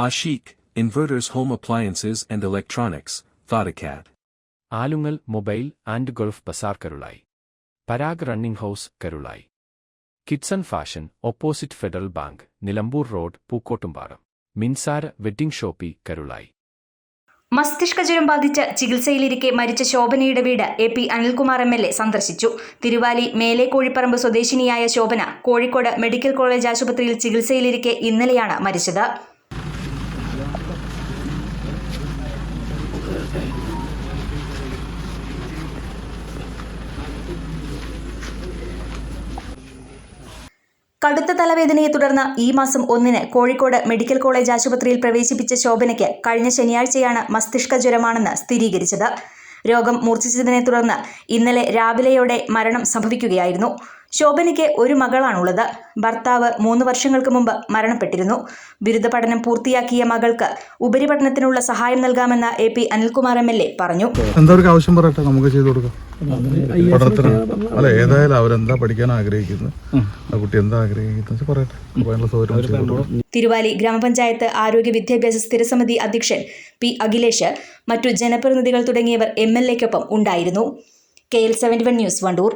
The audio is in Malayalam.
Ashik, Inverters Home Appliances and Electronics, Thodacat. Alungal mobile and Gulf bazaar Karulai. Parag running house Karulai. Kidson fashion opposite federal bank Nilambur road Pookkottumpadam. Minsara wedding shoppe Karulai. മസ്തിഷ്ക ജ്വരം ബാധിച്ച് ചികിത്സയിലിരിക്കെ മരിച്ച ശോഭനയുടെ വീട് AP അനിൽകുമാർ MLA സന്ദർശിച്ചു. തിരുവാലി മേലെ കോഴിപ്പറമ്പ് സ്വദേശിനിയായ ശോഭന കോഴിക്കോട് മെഡിക്കൽ കോളേജ് ആശുപത്രിയിൽ ചികിത്സയിലിരിക്കെ ഇന്നലെയാണ് മരിച്ചത്. കടുത്ത തലവേദനയെ തുടർന്ന് ഈ മാസം 1-ന് കോഴിക്കോട് മെഡിക്കൽ കോളേജ് ആശുപത്രിയിൽ പ്രവേശിപ്പിച്ച ശോഭനയ്ക്ക് കഴിഞ്ഞ ശനിയാഴ്ചയാണ് മസ്തിഷ്ക ജ്വരമാണെന്ന് സ്ഥിരീകരിച്ചത്. രോഗം മൂർച്ഛിച്ചതിനെ തുടർന്ന് ഇന്നലെ രാവിലെയോടെ മരണം സംഭവിക്കുകയായിരുന്നു. ശോഭനയ്ക്ക് ഒരു മകളാണുള്ളത്. ഭർത്താവ് 3 വർഷങ്ങൾക്ക് മുമ്പ് മരണപ്പെട്ടിരുന്നു. ബിരുദ പഠനം പൂർത്തിയാക്കിയ മകൾക്ക് ഉപരിപഠനത്തിനുള്ള സഹായം നൽകാമെന്ന് AP അനിൽകുമാർ MLA പറഞ്ഞു. എന്തായാലും ആവശ്യം പറയട്ടെ, നമുക്ക് ചെയ്തു കൊടുക്കാം. പഠനത്തിന് അല്ല, ഏതായാലും അവരെന്താ പഠിക്കാൻ ആഗ്രഹിക്കുന്നത്, ആ കുട്ടി എന്താ ആഗ്രഹിക്കുന്നത് പറയട്ടെ. തിരുവാലി ഗ്രാമപഞ്ചായത്ത് ആരോഗ്യ വിദ്യാഭ്യാസ സ്ഥിരസമിതി അധ്യക്ഷൻ P അഖിലേഷ്, മറ്റു ജനപ്രതിനിധികൾ തുടങ്ങിയവർ MLAക്കൊപ്പം ഉണ്ടായിരുന്നു. KL 71 news, Wandoor.